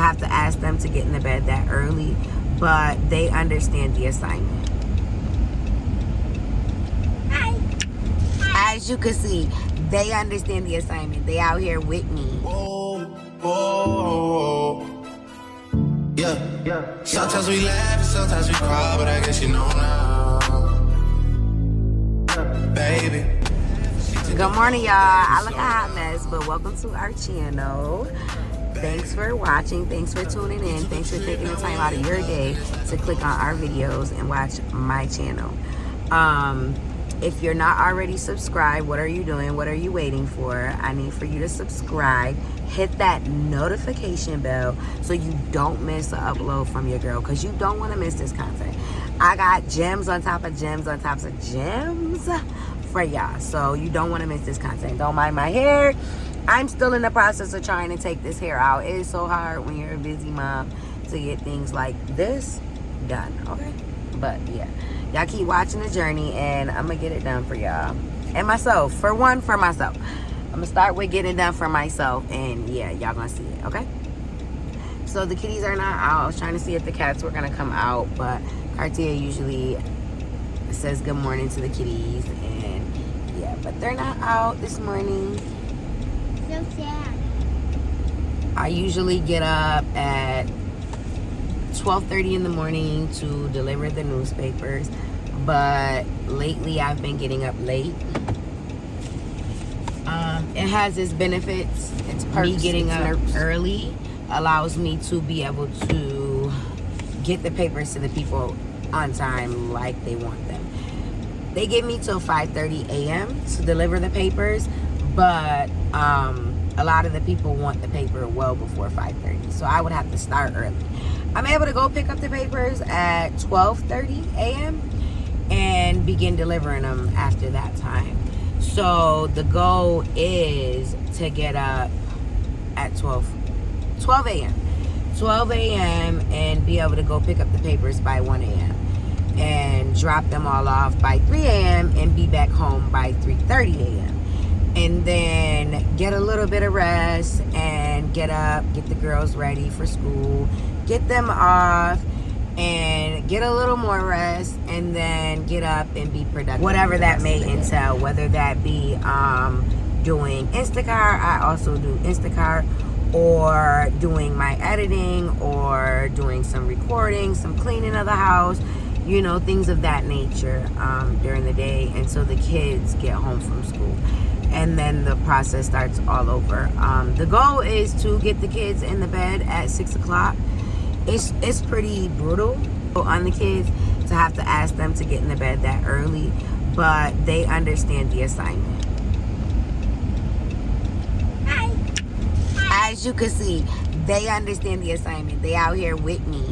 have to ask them to get in the bed that early, but they understand the assignment. As you can see, they understand the assignment. They out here with me. Yeah. Sometimes we laugh and sometimes we cry, but I guess you know now, baby. Good morning, y'all. I look a hot mess, but welcome to our channel. Thanks for watching. Thanks for tuning in. Thanks for taking the time out of your day to click on our videos and watch my channel. If you're not already subscribed, what are you doing? What are you waiting for? I need for you to subscribe. Hit that notification bell so you don't miss an upload from your girl, because you don't want to miss this content. I got gems on top of gems on top of gems for y'all, so you don't want to miss this content. Don't mind my hair. I'm still in the process of trying to take this hair out. It is so hard when you're a busy mom to get things like this done, okay? But yeah, y'all keep watching the journey and I'm gonna get it done for y'all and myself. For myself. I'm gonna start with getting it done for myself, and yeah, y'all gonna see it, okay? So the kitties are not out. I was trying to see if the cats were gonna come out, but Cartie usually says good morning to the kitties, and yeah, but they're not out this morning. So sad. I usually get up at 12:30 in the morning to deliver the newspapers, but lately I've been getting up late. It has its benefits. It's perks. Me getting up early allows me to be able to get the papers to the people on time like they want them. They give me till 5:30 a.m. to deliver the papers, but a lot of the people want the paper well before 5:30, so I would have to start early. I'm able to go pick up the papers at 12:30 a.m. and begin delivering them after that time. So the goal is to get up at 12 a.m. 12 a.m. and be able to go pick up the papers by 1 a.m. and drop them all off by 3 a.m. and be back home by 3:30 a.m. and then get a little bit of rest and get up, get the girls ready for school, get them off, and get a little more rest, and then get up and be productive. Whatever that may entail, whether that be doing Instacart, I also do Instacart, or doing my editing, or doing some recording, some cleaning of the house, you know, things of that nature during the day until the kids get home from school. And then the process starts all over. The goal is to get the kids in the bed at 6 o'clock. It's pretty brutal on the kids to have to ask them to get in the bed that early, but they understand the assignment. Hi. As you can see, they understand the assignment. They out here with me.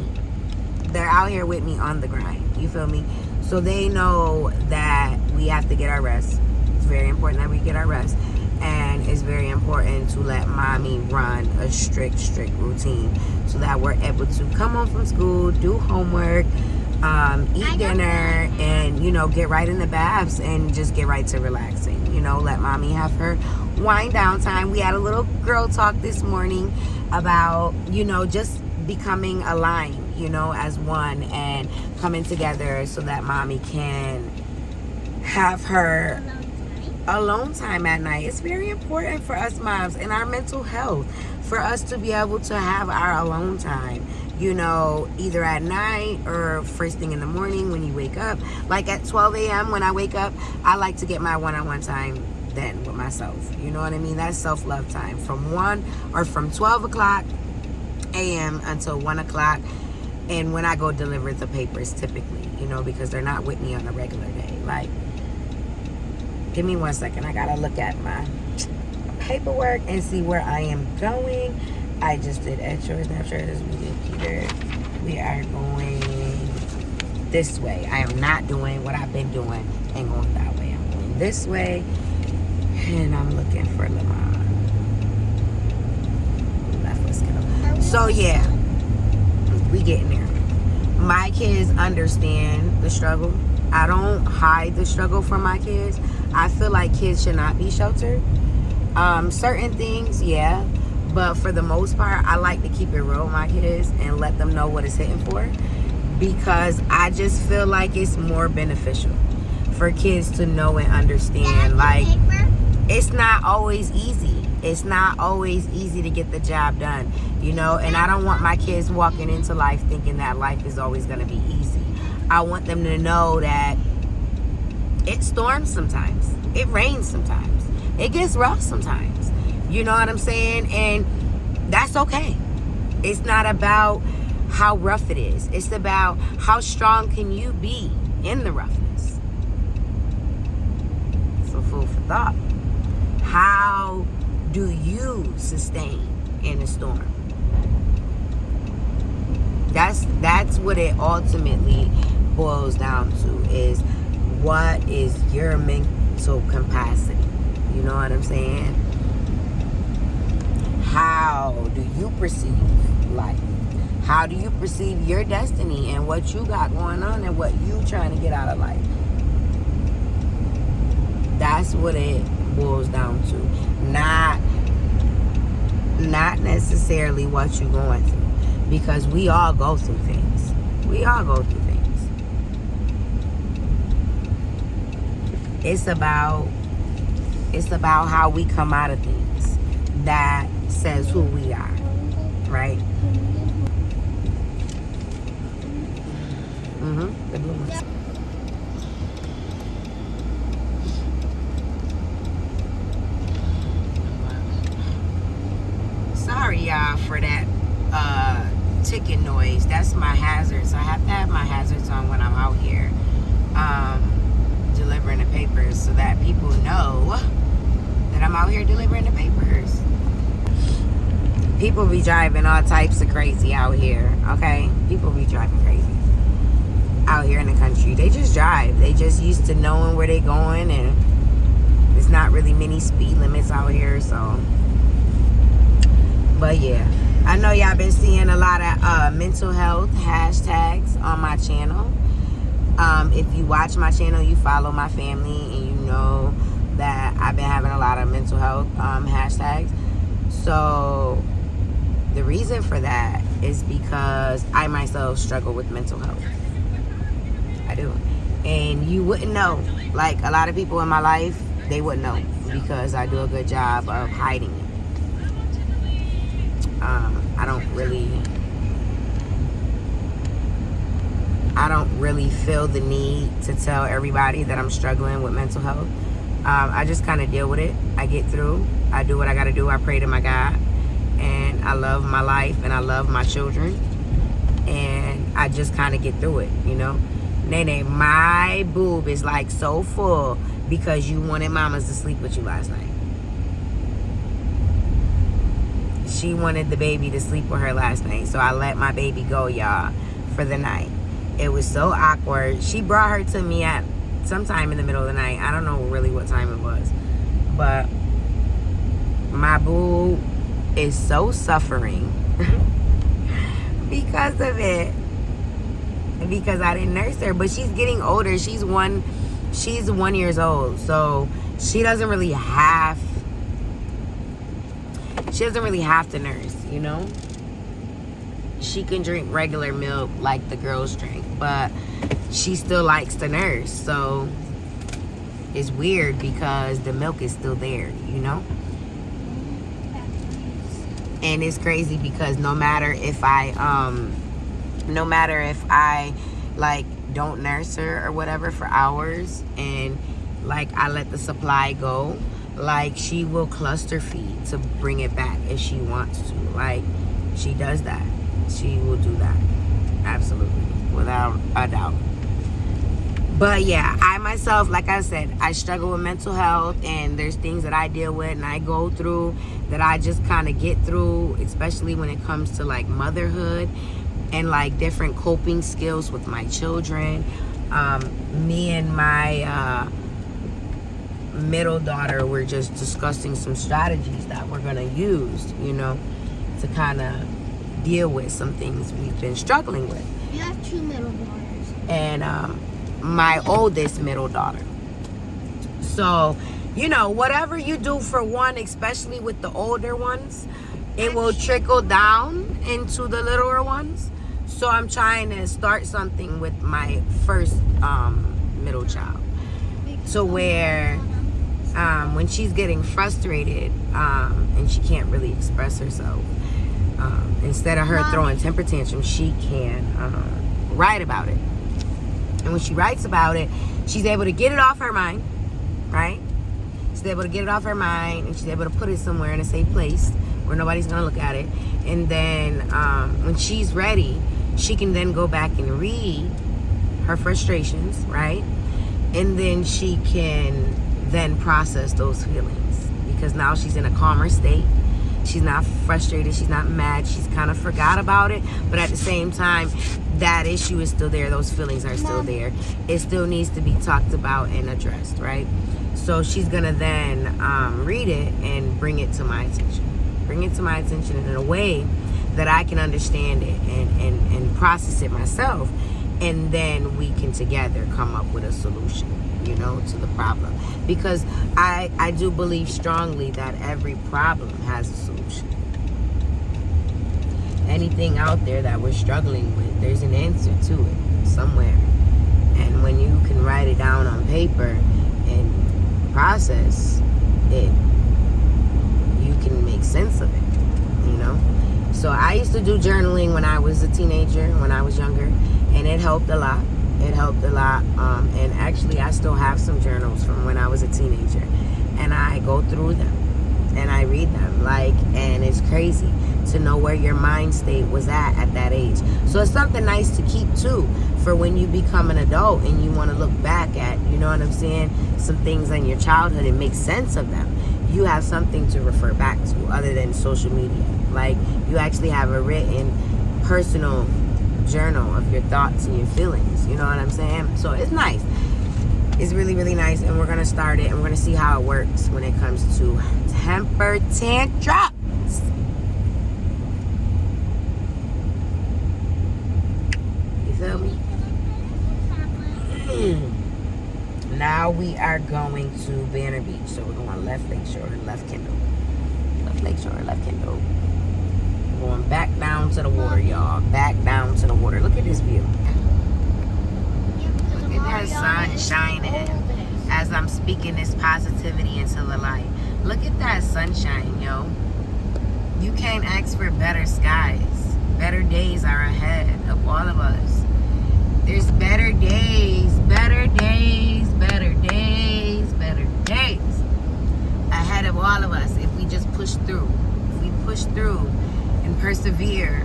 They're out here with me on the grind. You feel me? So they know that we have to get our rest. It's very important that we get our rest. And it's very important to let mommy run a strict routine so that we're able to come home from school, do homework, eat dinner, and, you know, get right in the baths and just get right to relaxing. You know, let mommy have her wind down time. We had a little girl talk this morning about, you know, just becoming aligned, you know, as one and coming together so that mommy can have her alone time at night. It's very important for us moms and our mental health for us to be able to have our alone time, you know, either at night or first thing in the morning when you wake up. Like at 12 a.m. when I wake up, I like to get my one-on-one time then with myself. You know what I mean? That's self-love time from 12 o'clock a.m. until 1 o'clock. And when I go deliver the papers typically, you know, because they're not with me on a regular day. Like, give me 1 second. I gotta look at my paperwork and see where I am going. I just did Ed Shores, Snapshot, we did Peter. We are going this way. I am not doing what I've been doing and going that way. I'm going this way, and I'm looking for Lamont. Left, let's go. So yeah, we getting there. My kids understand the struggle. I don't hide the struggle from my kids. I feel like kids should not be sheltered. Certain things, yeah, But for the most part, I like to keep it real with my kids and let them know what it's hitting for, because I just feel like it's more beneficial for kids to know and understand. Like, it's not always easy. It's not always easy to get the job done, you know? And I don't want my kids walking into life thinking that life is always going to be easy. I want them to know that it storms sometimes. It rains sometimes. It gets rough sometimes. You know what I'm saying? And that's okay. It's not about how rough it is. It's about how strong can you be in the roughness. So food for thought. How do you sustain in a storm? That's what it ultimately boils down to, is what is your mental capacity? You know what I'm saying? How do you perceive life? How do you perceive your destiny and what you got going on and what you trying to get out of life? That's what it boils down to. Not necessarily what you're going through. Because we all go through things. We all go through things. It's about how we come out of things that says who we are, right? The blue ones. Sorry, y'all, for that ticking noise. That's my hazards. I have to have my hazards on when I'm out here delivering the papers, so that people know that I'm out here delivering the papers. People be driving all types of crazy out here, okay? People be driving crazy out here in the country. They just drive. They just used to knowing where they going, and there's not really many speed limits out here, so. But yeah, I know y'all been seeing a lot of mental health hashtags on my channel. If you watch my channel, you follow my family, and you know that I've been having a lot of mental health hashtags. So the reason for that is because I myself struggle with mental health. I do. And you wouldn't know. Like, a lot of people in my life, they wouldn't know, because I do a good job of hiding it. I don't really feel the need to tell everybody that I'm struggling with mental health. I just kind of deal with it. I get through. I do what I got to do. I pray to my God. And I love my life, and I love my children. And I just kind of get through it, you know? Nene, my boob is like so full because you wanted mamas to sleep with you last night. She wanted the baby to sleep with her last night, so I let my baby go, y'all, for the night. It was so awkward. She brought her to me at sometime in the middle of the night. I don't know really what time it was, but my boo is so suffering because of it, because I didn't nurse her. But she's getting older. She's 1 year old, so she doesn't really have to nurse, you know? She can drink regular milk like the girls drink, but she still likes to nurse. So it's weird because the milk is still there, you know? And it's crazy because no matter if I like don't nurse her or whatever for hours, and like I let the supply go, like she will cluster feed to bring it back if she wants to. Like, she does that. She will do that. Absolutely. Without a doubt. But yeah, I myself, like I said, I struggle with mental health, and there's things that I deal with and I go through that I just kind of get through, especially when it comes to like motherhood and like different coping skills with my children. Me and my middle daughter were just discussing some strategies that we're gonna use, you know, to kind of deal with some things we've been struggling with. You have 2 middle daughters. And my oldest middle daughter. So, you know, whatever you do for one, especially with the older ones, it will trickle down into the littler ones. So I'm trying to start something with my first middle child, to where when she's getting frustrated and she can't really express herself, instead of her throwing temper tantrums, she can write about it. And when she writes about it, she's able to get it off her mind, right? She's able to get it off her mind, and she's able to put it somewhere in a safe place where nobody's gonna look at it. And then when she's ready, she can then go back and read her frustrations, right? And then she can then process those feelings, because now she's in a calmer state. She's not frustrated, she's not mad, she's kind of forgot about it, but at the same time, that issue is still there, those feelings are still there. It still needs to be talked about and addressed, right? So she's gonna then read it and bring it to my attention. Bring it to my attention in a way that I can understand it and process it myself. And then we can together come up with a solution, you know, to the problem. Because I do believe strongly that every problem has a solution. Anything out there that we're struggling with, there's an answer to it somewhere. And when you can write it down on paper and process it, you can make sense of it, you know? So I used to do journaling when I was a teenager, when I was younger, and it helped a lot. It helped a lot. And actually, I still have some journals from when I was a teenager, and I go through them and I read them, and it's crazy to know where your mind state was at that age. So it's something nice to keep too, for when you become an adult and you want to look back at, you know what I'm saying, some things in your childhood and make sense of them. You have something to refer back to other than social media. You actually have a written personal journal of your thoughts and your feelings, you know what I'm saying? So it's nice. It's really, really nice, and we're gonna start it, and we're gonna see how it works when it comes to temper tantrums. You feel me? Now we are going to Banner Beach, so we're going left Lakeshore, left Kendall. Left Lakeshore, left Kendall. Going back down to the water, y'all. Back down to the water. Look at this view. Look at that sun shining as I'm speaking this positivity into the light. Look at that sunshine, yo. You can't ask for better skies. Better days are ahead of all of us. There's better days, better days, better days, better days ahead of all of us if we just push through. If we push through and persevere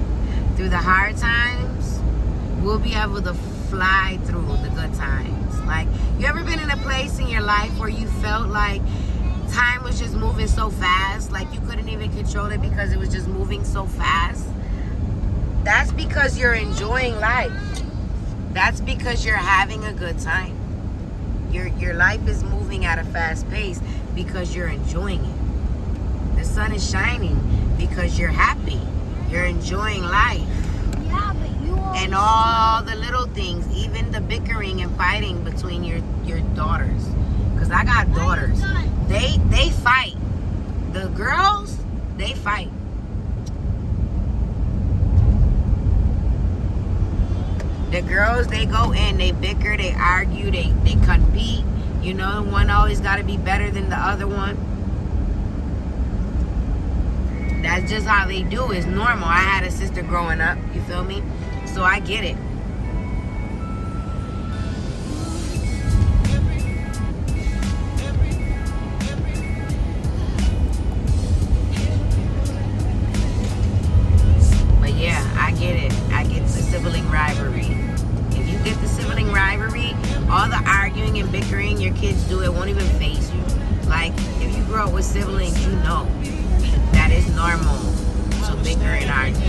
through the hard times, we'll be able to fly through the good times. You ever been in a place in your life where you felt like time was just moving so fast, like you couldn't even control it because it was just moving so fast? That's because you're enjoying life. That's because you're having a good time. Your life is moving at a fast pace because you're enjoying it. The sun is shining because you're happy. You're enjoying life. Yeah, but you always... And all the little things, even the bickering and fighting between your daughters. Because I got daughters. They fight. The girls, they fight. The girls, they go in, they bicker, they argue, they compete. You know, one always got to be better than the other one. That's just how they do. It's normal. I had a sister growing up, you feel me? So I get it. But yeah, I get it. I get the sibling rivalry. If you get the sibling rivalry, all the arguing and bickering your kids do, it won't even faze you. If you grow up with siblings, you know that it's normal to bicker and argue.